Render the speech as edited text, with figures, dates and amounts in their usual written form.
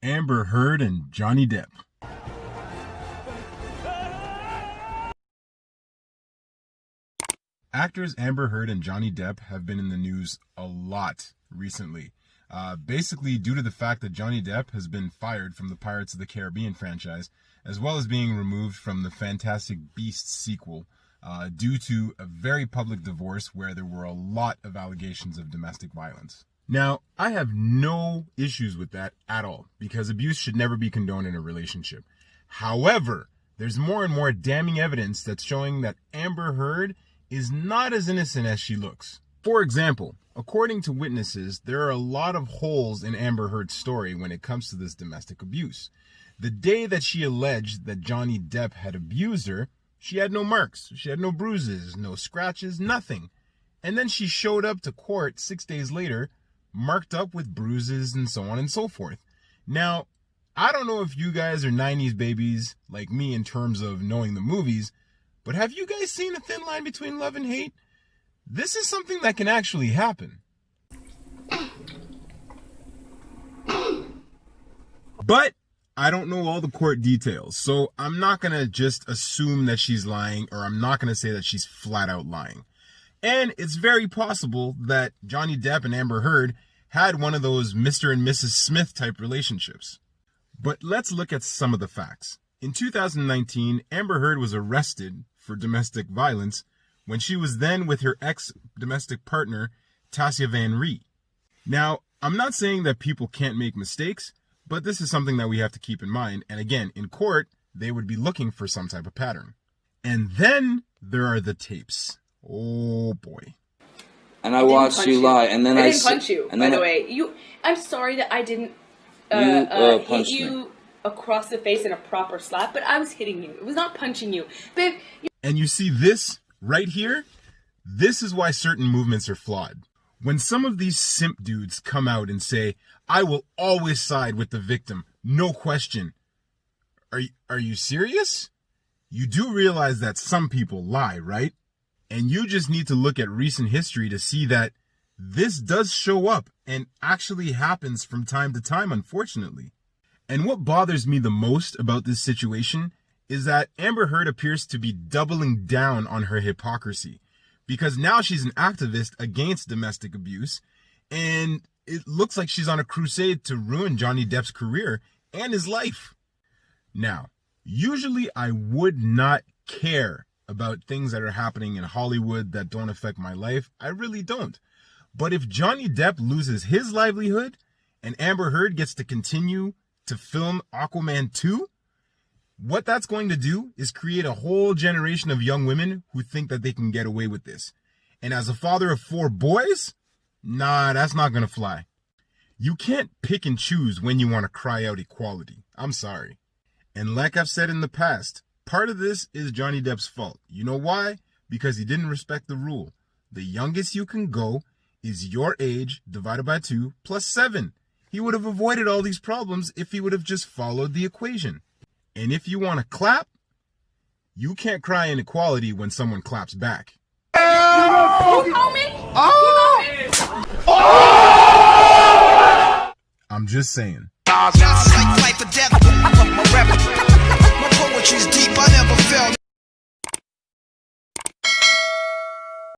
Amber Heard and Johnny Depp. Actors Amber Heard and Johnny Depp have been in the news a lot recently. Basically due to the fact that Johnny Depp has been fired from the Pirates of the Caribbean franchise, as well as being removed from the Fantastic Beasts sequel, due to a very public divorce where there were a lot of allegations of domestic violence. Now, I have no issues with that at all, because abuse should never be condoned in a relationship. However, there's more and more damning evidence that's showing that Amber Heard is not as innocent as she looks. For example, according to witnesses, there are a lot of holes in Amber Heard's story when it comes to this domestic abuse. The day that she alleged that Johnny Depp had abused her, she had no marks, she had no bruises, no scratches, nothing. And then she showed up to court 6 days later, marked up with bruises and so on and so forth. Now, I don't know if you guys are 90s babies like me in terms of knowing the movies, but have you guys seen A Thin Line Between Love and Hate? This is something that can actually happen. But I don't know all the court details, so I'm not going to just assume that she's lying, or I'm not going to say that she's flat out lying. And it's very possible that Johnny Depp and Amber Heard had one of those Mr. and Mrs. Smith type relationships. But let's look at some of the facts. In 2019, Amber Heard was arrested for domestic violence when she was then with her ex-domestic partner, Tassia Van Ree. Now, I'm not saying that people can't make mistakes, but this is something that we have to keep in mind. And again, in court, they would be looking for some type of pattern. And then there are the tapes. Oh boy. And I watched you lie, and then I didn't punch you, by the way. I'm sorry that I didn't hit you across the face in a proper slap, but I was hitting you. It was not punching you. Babe, and you see this right here? This is why certain movements are flawed. When some of these simp dudes come out and say, I will always side with the victim, no question. Are you serious? You do realize that some people lie, right? And you just need to look at recent history to see that this does show up and actually happens from time to time, unfortunately. And what bothers me the most about this situation is that Amber Heard appears to be doubling down on her hypocrisy, because now she's an activist against domestic abuse, and it looks like she's on a crusade to ruin Johnny Depp's career and his life. Now, usually I would not care about things that are happening in Hollywood that don't affect my life. I really don't. But if Johnny Depp loses his livelihood and Amber Heard gets to continue to film Aquaman 2, what that's going to do is create a whole generation of young women who think that they can get away with this. And as a father of 4 boys, nah, that's not going to fly. You can't pick and choose when you want to cry out equality. I'm sorry. And like I've said in the past, part of this is Johnny Depp's fault. You know why? Because he didn't respect the rule. The youngest you can go is your age divided by 2 plus 7. He would have avoided all these problems if he would have just followed the equation. And if you want to clap, you can't cry inequality when someone claps back. you know me? I'm just saying. Just like life or death, my poetry's deep, I never felt